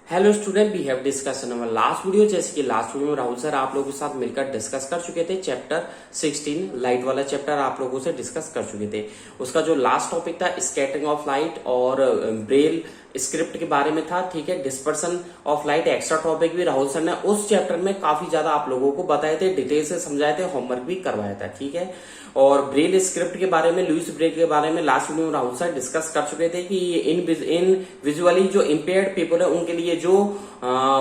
Hello student, we have discussion our last video. जैसे कि last video में Rahul sir आप लोगों के साथ मिलकर डिस्कस कर चुके थे चैप्टर 16 लाइट वाला चैप्टर आप लोगों से डिस्कस कर चुके थे। उसका जो लास्ट टॉपिक था स्कैटरिंग ऑफ लाइट और ब्रेल स्क्रिप्ट के बारे में था। ठीक है, dispersion of light extra topic भी राहुल सर ने उस चैप्टर में काफी ज्यादा आप लोगों को बताए थे, डिटेल से समझाए थे, होमवर्क भी करवाया था। ठीक है, और ब्रेल स्क्रिप्ट के बारे में, लुईस ब्रेल के बारे में लास्ट वीडियो में राहुल सर डिस्कस कर चुके थे कि इन विजुअली जो इम्पेयर्ड पीपल है उनके लिए जो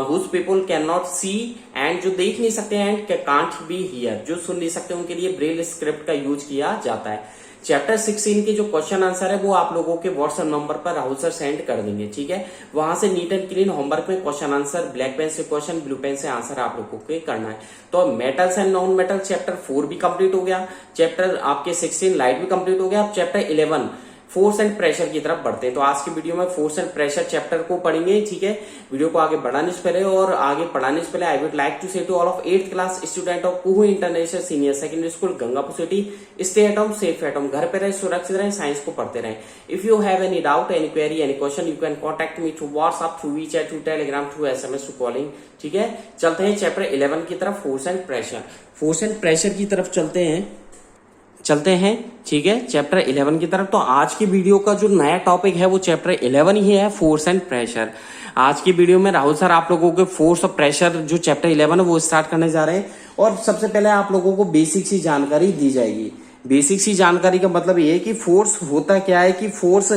whose people can not see and जो देख नहीं सकते एंड कांट बी हियर, जो सुन नहीं सकते उनके लिए ब्रेल स्क्रिप्ट का यूज किया जाता है। चैप्टर 16 के जो क्वेश्चन आंसर है वो आप लोगों के व्हाट्सएप नंबर पर राहुल सर सेंड कर देंगे। ठीक है, वहां से नीट एंड क्लीन होमवर्क में क्वेश्चन आंसर ब्लैक पेन से क्वेश्चन, ब्लू पेन से आंसर आप लोगों को करना है। तो metals and non metal chapter 4 भी कंप्लीट हो गया, चैप्टर आपके 16 लाइट भी कंप्लीट हो गया। अब चैप्टर 11 फोर्स एंड प्रेशर की तरफ बढ़ते हैं। तो आज की वीडियो में फोर्स एंड प्रेशर चैप्टर को पढ़ेंगे। ठीक है, वीडियो को आगे बढ़ाने से पहले और आगे पढ़ाने से पहले I would like to say to all of 8th class student of Kuhu international senior secondary school Gangapur city, stay at home, safe at home, घर पे रहे, सुरक्षित रहे, साइंस को पढ़ते रहे। If you have any doubt, any query, any question, you can contact me through WhatsApp, through WeChat, through Telegram, through SMS, through calling. ठीक है, चलते हैं चैप्टर 11 की तरफ, force and pressure. Force and pressure की तरफ चलते हैं। ठीक है, चैप्टर 11 की तरफ। तो आज की वीडियो का जो नया टॉपिक है वो चैप्टर 11 ही है, फोर्स एंड प्रेशर। आज की वीडियो में राहुल सर आप लोगों के फोर्स और प्रेशर जो चैप्टर 11 है वो स्टार्ट करने जा रहे हैं। और सबसे पहले आप लोगों को बेसिक सी जानकारी दी जाएगी। बेसिक सी जानकारी का मतलब ये है कि फोर्स होता क्या है, कि फोर्स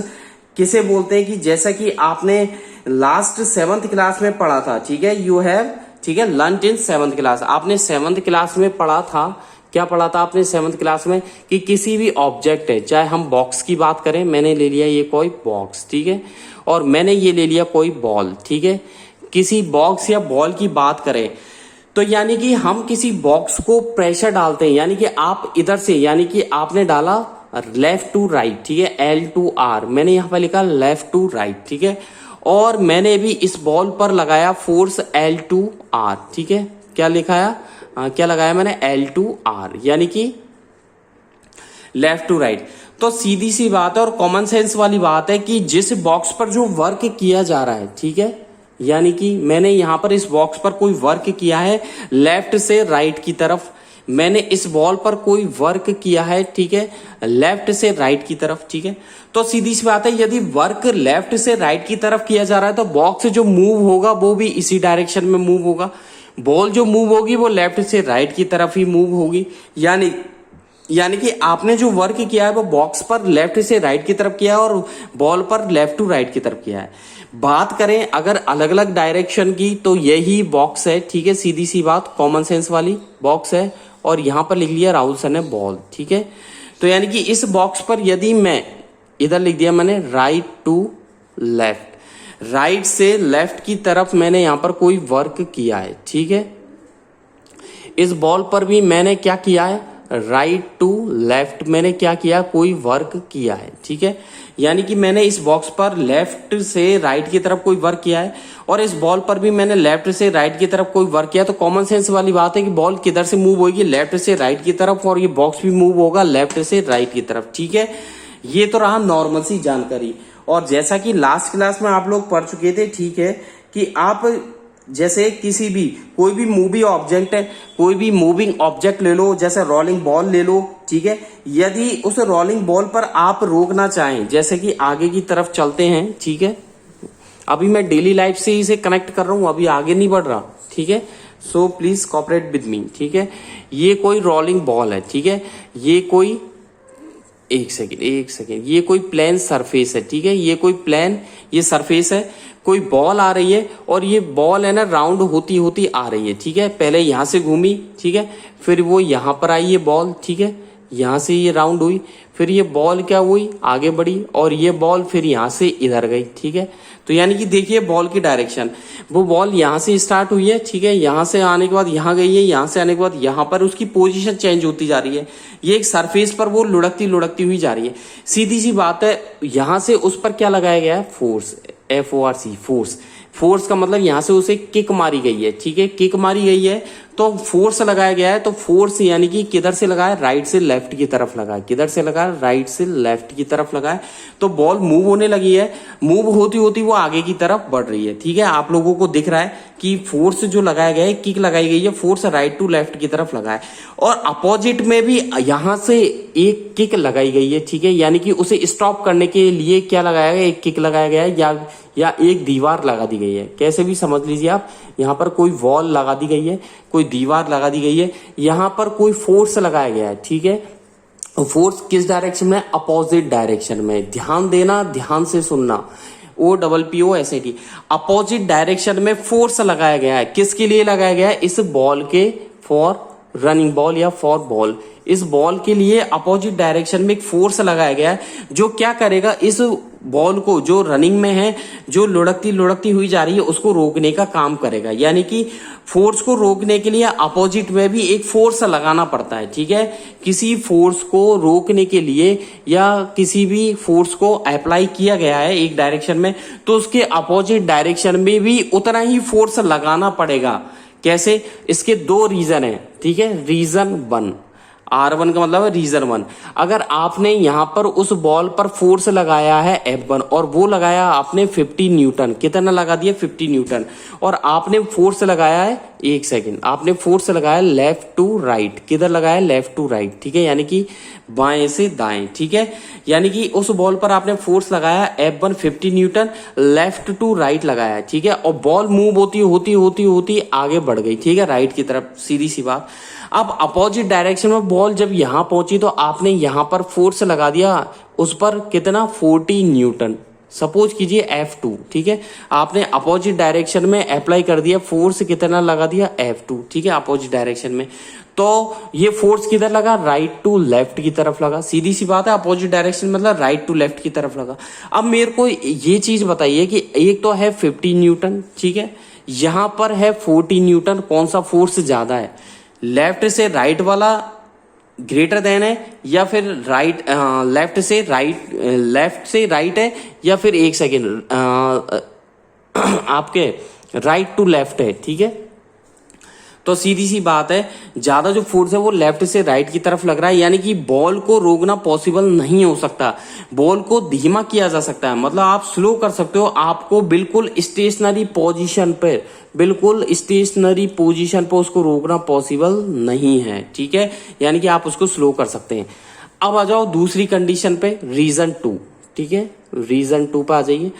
किसे बोलते हैं। कि जैसा कि आपने लास्ट 7th क्लास में पढ़ा था, ठीक है, यू हैव, ठीक है, लर्नड इन 7th क्लास। आपने 7th क्लास में पढ़ा था, क्या पढ़ा था आपने 7th क्लास में, कि किसी भी ऑब्जेक्ट है, चाहे हम बॉक्स की बात करें, मैंने ले लिया ये कोई बॉक्स, ठीक है, और मैंने ये ले लिया कोई बॉल, ठीक है, किसी बॉक्स या बॉल की बात करें तो यानी कि हम किसी बॉक्स को प्रेशर डालते हैं, यानी कि आप इधर से, यानी कि आपने डाला लेफ्ट टू राइट, ठीक है, L to R, मैंने यहां पर लिखा लेफ्ट टू राइट, ठीक है, और मैंने भी इस बॉल पर लगाया फोर्स L to R, ठीक है, क्या लगाया मैंने L to R, यानी कि लेफ्ट टू राइट। तो सीधी सी बात है और कॉमन सेंस वाली बात है कि जिस बॉक्स पर जो वर्क किया जा रहा है, ठीक है, यानी कि मैंने यहां पर इस बॉक्स पर कोई वर्क किया है लेफ्ट से राइट की तरफ, मैंने इस बॉल पर कोई वर्क किया है, ठीक है, लेफ्ट से राइट की तरफ, ठीक है। तो सीधी सी बात है, यदि वर्क लेफ्ट से राइट की तरफ किया जा रहा है तो बॉक्स जो मूव होगा वो भी इसी डायरेक्शन में मूव होगा, बॉल जो मूव होगी वो लेफ्ट से राइट की तरफ ही मूव होगी। यानी कि आपने जो वर्क किया है वो बॉक्स पर लेफ्ट से राइट की तरफ किया है और बॉल पर लेफ्ट टू राइट की तरफ किया है। बात करें अगर अलग अलग डायरेक्शन की तो यही बॉक्स है, ठीक है, सीधी सी बात, कॉमन सेंस वाली बॉक्स है, और यहां पर लिख लिया राहुल सर ने बॉल, ठीक है। तो यानी कि इस बॉक्स पर यदि मैं इधर लिख दिया मैंने राइट टू लेफ्ट, राइट से लेफ्ट की तरफ मैंने यहां पर कोई वर्क किया है, ठीक है, इस बॉल पर भी मैंने क्या किया है, राइट टू लेफ्ट मैंने क्या किया, कोई वर्क किया है, ठीक है, यानी कि मैंने इस बॉक्स पर लेफ्ट से राइट की तरफ कोई वर्क किया है और इस बॉल पर भी मैंने लेफ्ट से राइट की तरफ कोई वर्क किया। तो कॉमन सेंस वाली बात है कि बॉल किधर से मूव होगी, लेफ्ट से राइट की तरफ, और ये बॉक्स भी मूव होगा लेफ्ट से राइट की तरफ, ठीक है। ये तो रहा नॉर्मल सी जानकारी। और जैसा कि लास्ट क्लास में आप लोग पढ़ चुके थे, ठीक है, कि आप जैसे किसी भी कोई भी मूविंग ऑब्जेक्ट है, कोई भी मूविंग ऑब्जेक्ट ले लो, जैसे रोलिंग बॉल ले लो, ठीक है, यदि उस रोलिंग बॉल पर आप रोकना चाहें, जैसे कि आगे की तरफ चलते हैं, ठीक है, अभी मैं डेली लाइफ से इसे कनेक्ट कर रहा हूं, अभी आगे नहीं बढ़ रहा, ठीक है, so please cooperate with me, ठीक है। ये कोई रोलिंग बॉल है, ठीक है, ये कोई एक सेकेंड, ये कोई प्लेन सरफेस है, ठीक है, ये कोई प्लेन ये सरफेस है, कोई बॉल आ रही है और ये बॉल है ना राउंड होती होती आ रही है, ठीक है, पहले यहां से घूमी, ठीक है, फिर वो यहां पर आई ये बॉल, ठीक है, यहां से ये राउंड हुई, फिर ये बॉल क्या हुई, आगे बढ़ी, और ये बॉल फिर यहां से इधर गई, ठीक है। तो यानी कि देखिए बॉल की डायरेक्शन, वो बॉल यहां से स्टार्ट हुई है, ठीक है, यहां से आने के बाद यहां गई है, यहां से आने के बाद यहां पर उसकी पोजीशन चेंज होती जा रही है, ये एक सरफेस पर वो लुढ़कती हुई जा रही है। सीधी सी बात है, यहां से उस पर क्या लगाया गया है, फोर्स, FORC, फोर्स। फोर्स का मतलब यहां से उसे किक मारी गई है, ठीक है, किक मारी गई है तो फोर्स लगाया गया है, तो फोर्स यानी कि किधर से लगा है, राइट से लेफ्ट की तरफ लगा है। किधर से लगा है, राइट से लेफ्ट की तरफ लगा है। तो बॉल मूव होने लगी है, मूव होती होती वो आगे की तरफ बढ़ रही है। ठीक है, आप लोगों को दिख रहा है कि फोर्स जो लगाया गया है, किक लगाई गई है, फोर्स राइट टू लेफ्ट की तरफ लगा है। और अपोजिट में भी यहां से एक किक लगाई गई है। ठीक है, यानी कि उसे स्टॉप करने के लिए क्या लगाया गया, एक किक लगाया गया है या एक दीवार लगा दी गई है। कैसे भी समझ लीजिए आप, यहाँ पर कोई वॉल लगा दी गई है, कोई दीवार लगा दी गई है, यहाँ पर कोई फोर्स लगाया गया है। ठीक है, फोर्स किस डायरेक्शन में, अपोजिट डायरेक्शन में। ध्यान देना, ध्यान से सुनना, OPPOSIT, अपोजिट डायरेक्शन में फोर्स लगाया गया है। किसके लिए लगाया गया है, इस बॉल के, फॉर रनिंग बॉल या फॉर बॉल, इस बॉल के लिए अपोजिट डायरेक्शन में एक फोर्स लगाया गया है, जो क्या करेगा, इस बॉल को जो रनिंग में है, जो लुढ़कती लुढ़कती हुई जा रही है, उसको रोकने का काम करेगा। यानी कि फोर्स को रोकने के लिए अपोजिट में भी एक फोर्स लगाना पड़ता है। ठीक है, किसी फोर्स को रोकने के लिए या किसी भी फोर्स को अप्लाई किया गया है एक डायरेक्शन में, तो उसके अपोजिट डायरेक्शन में भी उतना ही फोर्स लगाना पड़ेगा। कैसे, इसके दो रीजन है। ठीक है, रीजन 1, R1 का मतलब है रीजन 1। अगर आपने यहां पर उस बॉल पर फोर्स लगाया है F1 और वो लगाया आपने 50 न्यूटन, कितना लगा दिया, 50 न्यूटन, और आपने फोर्स लगाया है, एक सेकेंड, आपने फोर्स लगाया लेफ्ट टू राइट, किधर लगाया, लेफ्ट टू राइट। ठीक है, यानी कि बाएं से दाएं। ठीक है, यानी कि उस बॉल पर आपने फोर्स लगाया F1 50 Newton, left to right लगाया। ठीक है, और बॉल मूव होती होती होती होती आगे बढ़ गई। ठीक है, राइट की तरफ, सीधी सी बात। अब अपोजिट डायरेक्शन में बॉल जब यहां पहुंची तो आपने यहां पर फोर्स लगा दिया, उस पर कितना, 40 न्यूटन, सपोज कीजिए F2। ठीक है, आपने अपोजिट डायरेक्शन में अप्लाई कर दिया, फोर्स कितना लगा दिया, F2। ठीक है, अपोजिट डायरेक्शन में, तो ये फोर्स किधर लगा, राइट टू लेफ्ट की तरफ लगा। सीधी सी बात है, अपोजिट डायरेक्शन मतलब राइट टू लेफ्ट की तरफ लगा। अब मेरे को ये चीज बताइए कि एक तो है 50 न्यूटन, ठीक है, यहां पर है 40 न्यूटन, कौन सा फोर्स ज्यादा है, लेफ्ट से राइट वाला ग्रेटर देन है या फिर राइट, लेफ्ट से राइट है, या फिर एक सेकेंड, आपके राइट टू लेफ्ट है। ठीक है, तो सीधी सी बात है, ज्यादा जो फोर्स है वो लेफ्ट से राइट की तरफ लग रहा है, यानी कि बॉल को रोकना पॉसिबल नहीं हो सकता। बॉल को धीमा किया जा सकता है, मतलब आप स्लो कर सकते हो, आपको बिल्कुल स्टेशनरी पोजीशन पे, बिल्कुल स्टेशनरी पोजीशन पे उसको रोकना पॉसिबल नहीं है। ठीक है, यानी कि आप उसको स्लो कर सकते हैं। अब आ जाओ दूसरी कंडीशन पे, रीजन 2। ठीक है, रीजन 2 पे आ जाइए।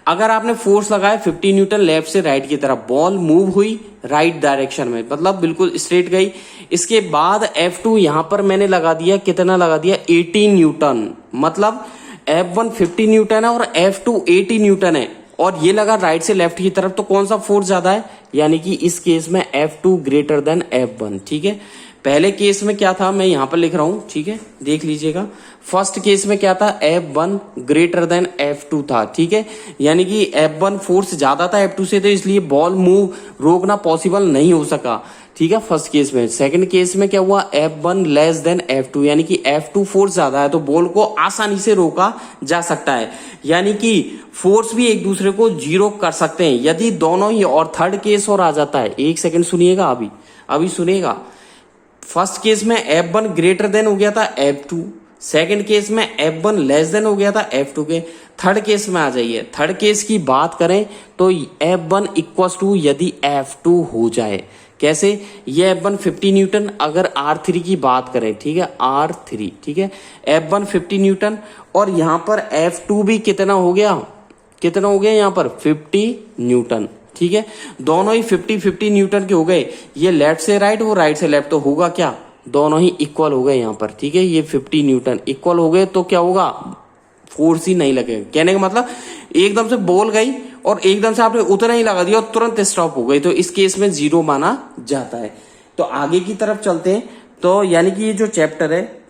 अगर आपने फोर्स लगाया 50 न्यूटन लेफ्ट से राइट की तरफ, बॉल मूव हुई राइट डायरेक्शन में, मतलब बिल्कुल स्ट्रेट गई। इसके बाद F2 यहां पर मैंने लगा दिया, कितना लगा दिया, 80 न्यूटन, मतलब F1 50 न्यूटन है और F2 80 न्यूटन है, और ये लगा राइट से लेफ्ट की तरफ, तो कौन सा फोर्स ज्यादा है, यानी कि इस केस में F2 ग्रेटर देन F1। ठीक है, पहले केस में क्या था, मैं यहां पर लिख रहा हूं, ठीक है, देख लीजिएगा। फर्स्ट केस में क्या था, F1 ग्रेटर देन F2 था। ठीक है, यानी कि F1 फोर्स ज्यादा था F2 से, तो इसलिए बॉल मूव रोकना पॉसिबल नहीं हो सका। ठीक है, फर्स्ट केस में। सेकंड केस में क्या हुआ, F1 लेस देन F2, यानी कि F2 फोर्स ज्यादा है, तो बॉल को आसानी से रोका जा सकता है, यानी कि फोर्स भी एक दूसरे को जीरो कर सकते हैं यदि दोनों ही। और थर्ड केस और आ जाता है, एक सेकंड सुनिएगा, अभी सुनिएगा। फर्स्ट केस में F1 ग्रेटर देन हो गया था F2, सेकंड केस में F1 लेस देन हो गया था F2 के। थर्ड केस में आ जाइए, थर्ड केस की बात करें तो F1 इक्वल्स टू यदि F2 हो जाए, कैसे, ये F1 50 न्यूटन, अगर R3 की बात करें, ठीक है, R3, ठीक है, F1 50 न्यूटन, और यहां पर F2 भी कितना हो गया यहां पर 50 न्यूटन। ठीक है, दोनों ही 50 न्यूटन के हो गए, ये लेफ्ट से राइट, वो राइट से लेफ्ट, तो होगा क्या, दोनों ही इक्वल हो गए यहाँ पर। ठीक है, ये 50 न्यूटन इक्वल हो गए, तो क्या होगा, फोर्स ही नहीं लगेगा। कहने का मतलब एकदम से बॉल गई और एकदम से आपने उतना ही लगा दिया और तुरंत स्टॉप हो गई, तो इस केस में 0 माना जाता है। तो आगे की तरफ चलते हैं। तो यानी कि ये जो चैप्टर है,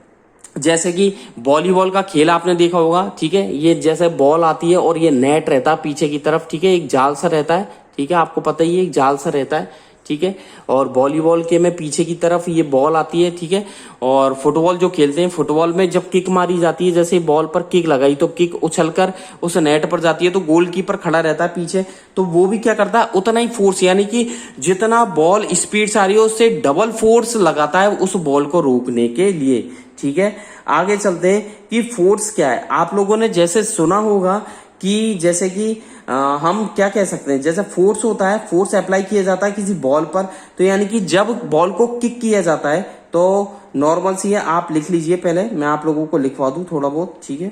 जैसे कि वॉलीबॉल का खेल आपने देखा होगा, ठीक है, ये जैसे बॉल आती है और ये नेट रहता है पीछे की तरफ, ठीक है, एक जाल सा रहता है, ठीक है, आपको पता ही है, एक जाल सा रहता है, ठीक है। और वॉलीबॉल के में पीछे की तरफ ये बॉल आती है, ठीक है। और फुटबॉल जो खेलते हैं, फुटबॉल में जब किक मारी जाती है, जैसे बॉल पर किक लगाई तो किक उछलकर उस नेट पर जाती है, तो गोलकीपर खड़ा रहता है पीछे, तो वो भी क्या करता है, उतना ही फोर्स, यानी कि जितना बॉल स्पीड से आ रही है उससे डबल फोर्स लगाता है उस बॉल को रोकने के लिए, ठीक है। आगे चलते हैं कि फोर्स क्या है। आप लोगों ने जैसे सुना होगा कि जैसे कि हम क्या कह सकते हैं, जैसे फोर्स होता है, फोर्स अप्लाई किया जाता है किसी बॉल पर, तो यानी कि जब बॉल को किक किया जाता है तो नॉर्मल सी है, आप लिख लीजिए, पहले मैं आप लोगों को लिखवा दूं थोड़ा बहुत, ठीक है,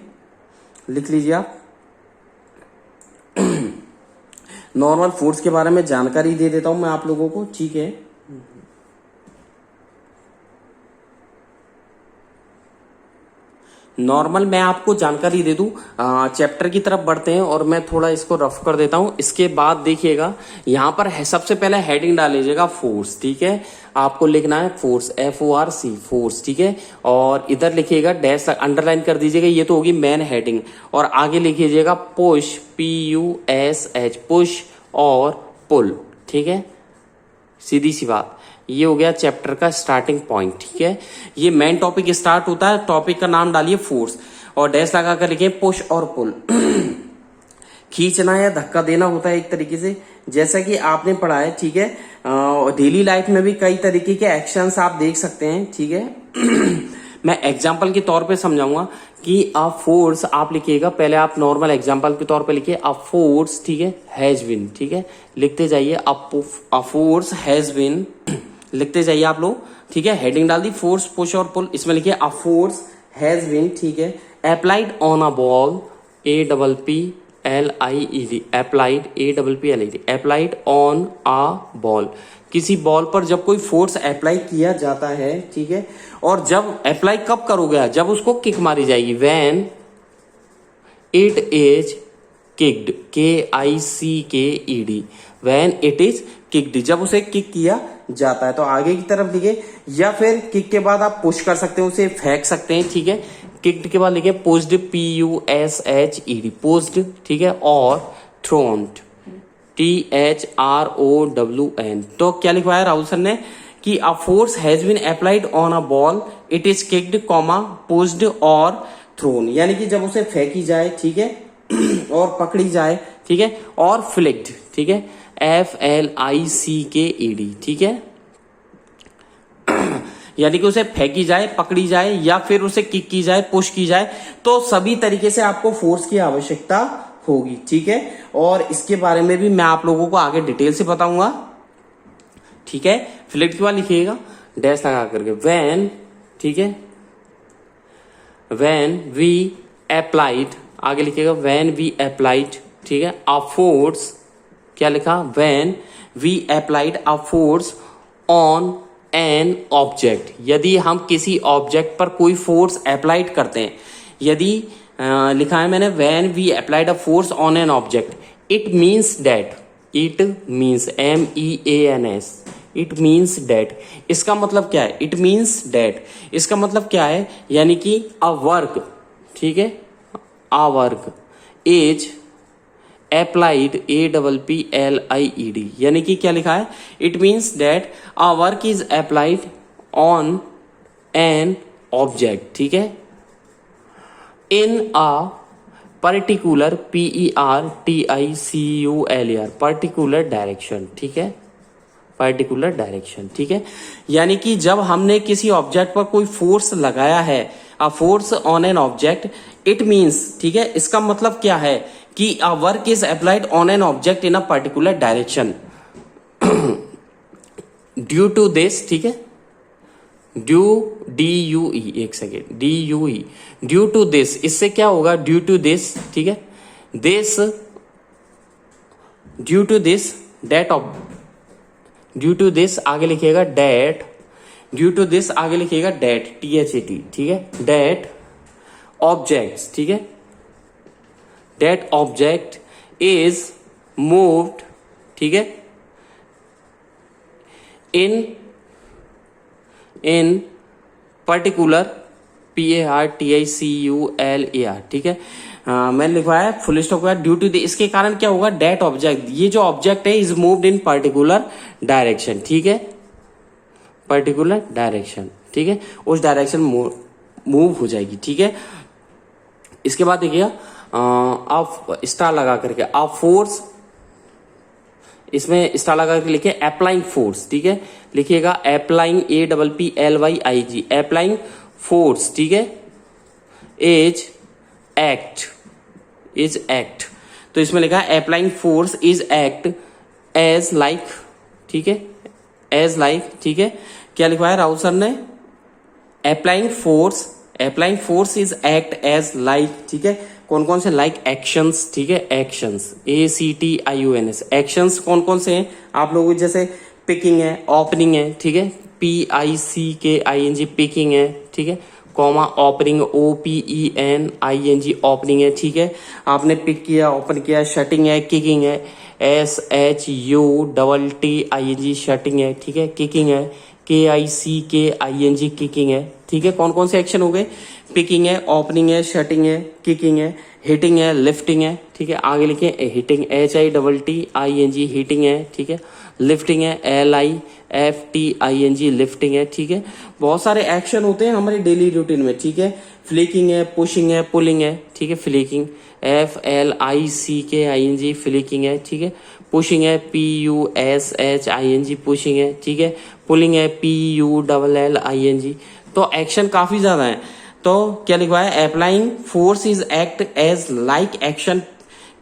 लिख लीजिए आप। नॉर्मल फोर्स के बारे में जानकारी दे देता हूं मैं आप लोगों को, ठीक है। नॉर्मल मैं आपको जानकारी दे दूं, चैप्टर की तरफ बढ़ते हैं और मैं थोड़ा इसको रफ कर देता हूं। इसके बाद देखिएगा यहां पर है, सबसे पहले हेडिंग डाल लीजिएगा फोर्स, ठीक है। आपको लिखना है फोर्स, FORC, फोर्स, ठीक है। और इधर लिखिएगा डैश अंडरलाइन कर दीजिएगा, ये तो होगी मेन हेडिंग। और आगे लिखिएगा पुश, PUSH, पुश और पुल, ठीक है। सीधी सी बात, ये हो गया चैप्टर का स्टार्टिंग पॉइंट, ठीक है। ये मेन टॉपिक स्टार्ट होता है, टॉपिक का नाम डालिए फोर्स और डैश लगा कर लिखिए पुश और पुल। खींचना या धक्का देना होता है एक तरीके से, जैसा कि आपने पढ़ा है, ठीक है। डेली लाइफ में भी कई तरीके के एक्शंस आप देख सकते हैं, ठीक है। मैं एग्जाम्पल के तौर पे समझाऊंगा कि अ फोर्स आप लिखिएगा, पहले आप नॉर्मल एग्जाम्पल के तौर पे लिखिए अ फोर्स, ठीक है, हैज बीन, ठीक है, लिखते जाइए अ फोर्स हैज बीन, लिखते जाइए आप लोग, ठीक है। हेडिंग डाल दी फोर्स, पुश और पुल, इसमें लिखिए अ फोर्स हैज बीन, ठीक है, applied on a ball, APPLIED, applied, APPLIED, applied on a ball, किसी बॉल पर जब कोई फोर्स अप्लाई किया जाता है, ठीक है। और जब अप्लाई कब करोगे, जब उसको किक मारी जाएगी, when it is kicked, KICKED, when it is kicked, जब उसे किक किया जाता है। तो आगे की तरफ लिखे, या फिर किक के बाद आप पुश कर सकते हैं, उसे फेंक सकते हैं, ठीक है। किक्ड के बाद लिखे पुश्ड, PUSHED, पुश्ड, ठीक है, और थ्रोन्ड, THROWN। तो क्या लिखवाया राहुल सर ने कि a force has been applied on a ball, it is kicked, pushed और थ्रोन, यानी कि जब उसे फेंकी जाए, ठीक है, और पकड़ी जाए, ठीक है, और फ्लिक्ड, ठीक है, FLICKED, ठीक है। यानी कि उसे फेंकी जाए, पकड़ी जाए, या फिर उसे किक की जाए, पुश की जाए, तो सभी तरीके से आपको फोर्स की आवश्यकता होगी, ठीक है। और इसके बारे में भी मैं आप लोगों को आगे डिटेल से बताऊंगा, ठीक है। फ्लिक्ट के बाद लिखिएगा डैश लगा करके व्हेन, ठीक है, व्हेन वी अप्लाइड, आगे लिखिएगा व्हेन वी अप्लाइड, ठीक है, अ फोर्स, क्या लिखा, when we applied a force on an object, यदि हम किसी ऑब्जेक्ट पर कोई फोर्स अप्लाइड करते हैं, यदि लिखा है मैंने when we applied a force on an object, it means that, it means MEANS, it means that, इसका मतलब क्या है, इट मीन्स दैट, इसका मतलब क्या है, यानी कि अ वर्क, ठीक है, a work is applied, APPLIED, यानी कि क्या लिखा है, it means that a work is applied on an object, ठीक है, in a particular, PERTICULAR, particular direction, ठीक है, पर्टिकुलर डायरेक्शन, ठीक है। यानी कि जब हमने किसी ऑब्जेक्ट पर कोई फोर्स लगाया है, a force on an object, it means, ठीक है, इसका मतलब क्या है कि a work is applied on an object in a particular direction due to this, ठीक है, DUE, एक second, DUE, due to this, इससे क्या होगा, ड्यू टू दिस, ठीक है, this, due to this, date of, due to this आगे लिखिएगा डेट, ड्यू टू दिस आगे लिखिएगा डेट, THAT, ठीक है, डेट ऑब्जेक्ट्स, ठीक है, डेट ऑब्जेक्ट इज मूव्ड, ठीक है, इन पर्टिकुलर, PARTICULAR, ठीक है, मैंने लिखवाया है फुल स्टॉप के बाद ड्यू टू द, इसके कारण क्या होगा, डेट ऑब्जेक्ट, ये जो ऑब्जेक्ट है is moved in particular direction, ठीक है, पर्टिकुलर डायरेक्शन, ठीक है, उस डायरेक्शन मूव हो जाएगी, ठीक है। इसके बाद देखिएगा आप स्टार लगा करके आप फोर्स, इसमें स्टार लगा करके लिखिए अप्लाइंग फोर्स, ठीक है, लिखिएगा अप्लाइंग APPLYING, अप्लाइंग फोर्स, ठीक है, इज एक्ट, तो इसमें लिखा है applying force is act as like, ठीक है, एज लाइक, ठीक है, क्या लिखवाया राहुल सर ने, applying force is act as like, ठीक है, कौन कौन से लाइक एक्शंस, ठीक है, एक्शंस ACTIONS, एक्शंस कौन कौन से हैं आप लोगों, जैसे पिकिंग है, ओपनिंग है, ठीक है, PICKING पिकिंग है, ठीक है, कॉमा ओपनिंग OPENING ओपनिंग है, ठीक है, आपने पिक किया, ओपन किया, शटिंग है, किकिंग है, SHUTTING शटिंग है, ठीक है, किकिंग है, KICKING किकिंग है, ठीक है, कौन कौन से एक्शन हो गए, पिकिंग है, ओपनिंग है, शटिंग है, किकिंग है, हिटिंग है, लिफ्टिंग है, ठीक है, आगे लिखे हिटिंग HITTING हिटिंग है, ठीक है, लिफ्टिंग है LIFTING लिफ्टिंग है, ठीक है, बहुत सारे एक्शन होते हैं हमारे डेली रूटीन में, ठीक है, फ्लिकिंग है, पुशिंग है, पुलिंग है, ठीक है, फ्लिकिंग FLICKING फ्लिकिंग है, ठीक है, पुशिंग है PUSHING पुशिंग है, ठीक है, पुलिंग है PULLING, तो एक्शन काफी ज्यादा है, तो क्या लिखवाया, applying force is act as like action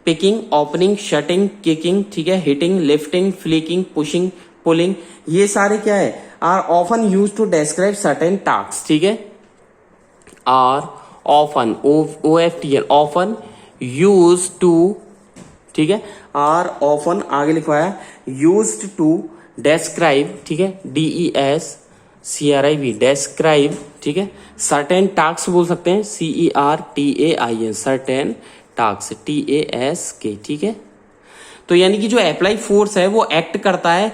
picking, opening, shutting, kicking, ठीक है, hitting, lifting, flicking, pushing, pulling, ये सारे क्या है, are often use to describe certain task, ठीक है, are often OFTN often use to, ठीक है, आर ऑफन आगे लिखवाया यूज्ड टू डिस्क्राइब, ठीक है, DESCRIB डिस्क्राइब, ठीक है, सर्टेन टास्क बोल सकते हैं CERTAIN सर्टेन टास्क TASK, ठीक है, तो यानी कि जो अप्लाई फोर्स है वो एक्ट करता है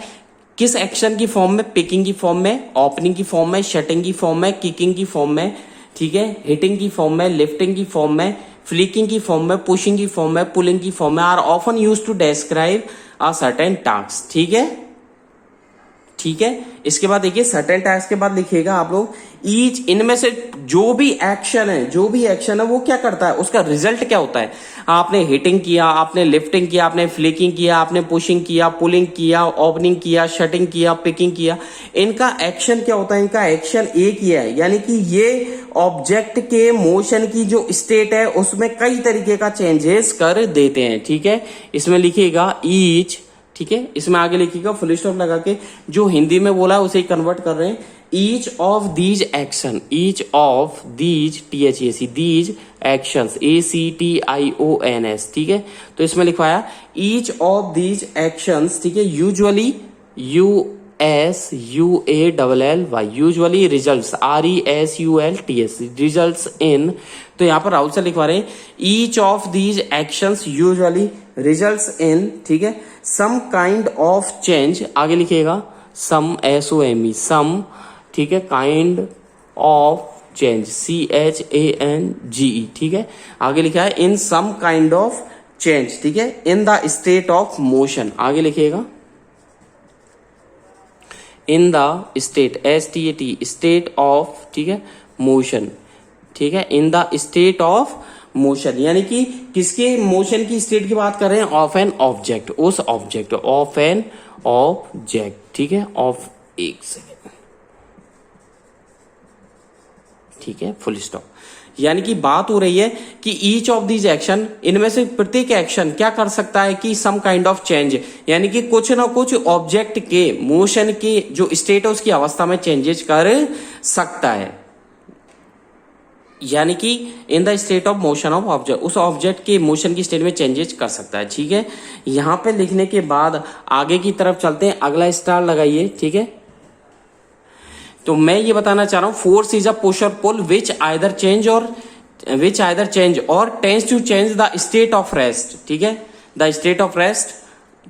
किस एक्शन की फॉर्म में, पिकिंग की फॉर्म में, ओपनिंग की फॉर्म में, शटिंग की फॉर्म में, किकिंग की फॉर्म में, ठीक है, हिटिंग की फॉर्म में, लिफ्टिंग की फॉर्म में, फ्लिकिंग की फॉर्म में, पुशिंग की फॉर्म में, पुलिंग की फॉर्म में, are often use to describe a certain task, ठीक है, ठीक है। इसके बाद देखिए सर्टेन टास्क के बाद लिखिएगा आप लोग ईच, इनमें से जो भी एक्शन है वो क्या करता है, उसका रिजल्ट क्या होता है, आपने हिटिंग किया, आपने लिफ्टिंग किया, आपने फ्लिकिंग किया, आपने पुशिंग किया, पुलिंग किया, ओपनिंग किया, शटिंग किया, पिकिंग किया, इनका एक्शन क्या होता है, इनका एक्शन एक ही है, यानी कि ये ऑब्जेक्ट के मोशन की जो स्टेट है उसमें कई तरीके का चेंजेस कर देते हैं, ठीक है, इसमें लिखिएगा ईच, ठीक है, इसमें आगे लिखिएगा फुल स्टॉप लगा के, जो हिंदी में बोला है उसे कन्वर्ट कर रहे हैं, each of these action, each of these THEC these actions ACTIONS, ठीक है, तो इसमें लिखवाया ईच ऑफ दीज एक्शंस, ठीक है, usually USUALLY usually results RESULTS results in, तो यहाँ पर राहुल सर लिखवा रहे हैं each of these actions usually results in, ठीक है, सम काइंड ऑफ चेंज, आगे लिखिएगा सम SOME सम, ठीक है, काइंड ऑफ चेंज CHANGE, ठीक है, आगे लिखा है इन सम काइंड ऑफ चेंज, ठीक है, in the state of motion, आगे लिखिएगा in the state STAT state of, ठीक है, मोशन, ठीक है, in the state of motion, यानी कि किसके मोशन की स्टेट की बात कर रहे हैं, ऑफ एन ऑब्जेक्ट, उस ऑब्जेक्ट, ऑफ एन ऑब्जेक्ट, ठीक है, ऑफ, एक सेकेंड, ठीक है, फुल स्टॉप, यानी कि बात हो रही है कि ईच ऑफ दीज एक्शन, इनमें से प्रत्येक एक्शन क्या कर सकता है कि सम काइंड ऑफ चेंज, यानी कि कुछ ना कुछ ऑब्जेक्ट के मोशन की जो स्टेट है उसकी अवस्था में चेंजेस कर सकता है, यानी कि in the state of motion of object, उस ऑब्जेक्ट के मोशन की स्टेट में चेंजेस कर सकता है, ठीक है। यहां पे लिखने के बाद आगे की तरफ चलते हैं, अगला स्टार लगाइए, ठीक है, तो मैं ये बताना चाह रहा हूं force is a push or pull which either change or tends to change the state of rest, ठीक है, द स्टेट ऑफ रेस्ट,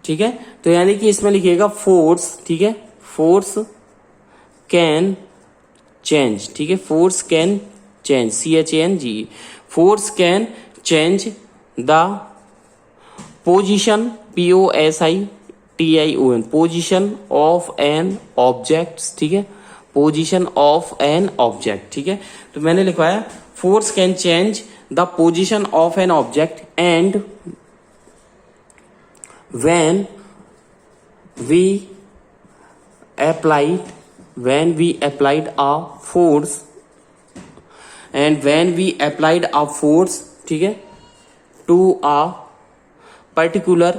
ठीक है, तो यानी कि इसमें लिखिएगा फोर्स, ठीक है, फोर्स कैन चेंज, ठीक है, force can change CHANGE force can change the position POSITION position of N object, ठीक है, पोजीशन ऑफ एन ऑब्जेक्ट, ठीक है। तो मैंने लिखवाया force can change the position of an object and when we applied a force ठीक है, to a particular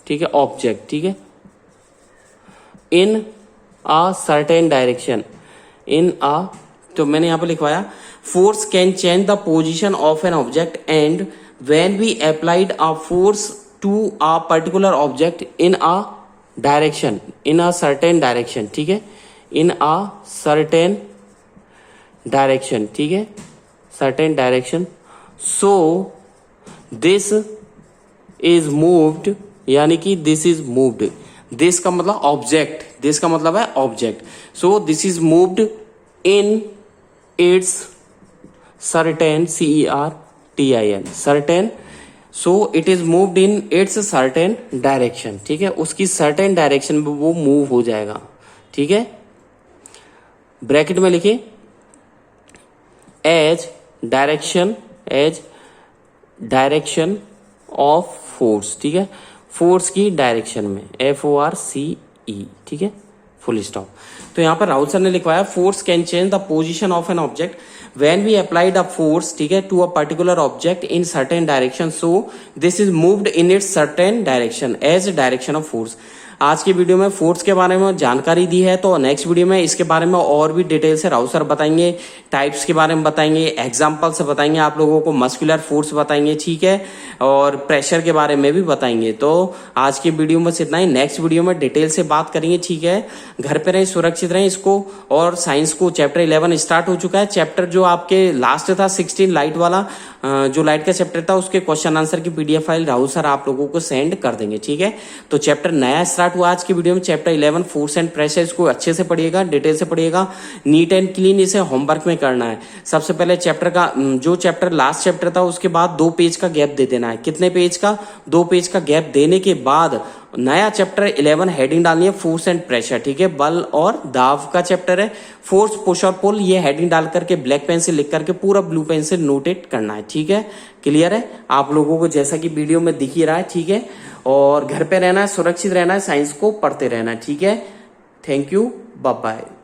ठीक है ऑब्जेक्ट, ठीक है, in a certain direction तो मैंने यहां पर लिखवाया force can change the position of an object and when we applied a force to a particular object in a certain direction, ठीक है, in a certain direction, ठीक है, certain direction, so this is moved, यानी कि this is moved, this का मतलब object, this का मतलब है object, so this is moved in its certain certain, so it is moved in its certain direction, ठीक है, उसकी certain direction में वो मूव हो जाएगा, ठीक है। ब्रैकेट में लिखिए एज डायरेक्शन ऑफ फोर्स, ठीक है, फोर्स की डायरेक्शन में FORCE, ठीक है, फुल स्टॉप। तो यहां पर राहुल सर ने लिखवाया force can change the position of an object when we applied a force, ठीक है, to a particular object in certain direction, so this is moved in its certain direction as direction of force। आज की video में force के बारे में जानकारी दी है, तो नेक्स्ट वीडियो में इसके बारे में और भी डिटेल से राहुल सर बताएंगे, टाइप्स के बारे में बताएंगे, एग्जांपल से बताएंगे आप लोगों को, मस्कुलर फोर्स बताएंगे, ठीक है, और प्रेशर के बारे में भी बताएंगे। तो आज की वीडियो में इतना ही, नेक्स्ट वीडियो में डिटेल से बात करेंगे, ठीक है। घर पे रहें, सुरक्षित रहें। इसको और साइंस को चैप्टर 11 स्टार्ट हो चुका है। चैप्टर जो आपके लास्ट था 16 लाइट वाला, जो लाइट का चैप्टर था, उसके क्वेश्चन आंसर की PDF फाइल राहुल सर आप लोगों को सेंड कर देंगे, ठीक है। तो चैप्टर नया स्टार्ट हुआ आज की वीडियो में, चैप्टर 11 फोर्स एंड प्रेशर। इसको अच्छे से पढ़िएगा, डिटेल से पढ़िएगा, नीट एंड क्लीन इसे होमवर्क में करना है। सबसे पहले चैप्टर का जो चैप्टर लास्ट चैप्टर था उसके बाद 2 पेज का गैप दे देना है। कितने पेज का? 2 पेज का गैप देने के बाद नया चैप्टर 11 हेडिंग डालनी है फोर्स एंड प्रेशर, ठीक है। बल और दाव का चैप्टर है, फोर्स पुश और पुल, ये हेडिंग डाल करके ब्लैक पेन से लिख करके पूरा ब्लू पेन से नोटेट करना है, ठीक है। क्लियर है आप लोगों को, जैसा कि वीडियो में दिख ही रहा है, ठीक है। और घर पे रहना है, सुरक्षित रहना है, साइंस को पढ़ते रहना है, ठीक है। Thank you, bye bye.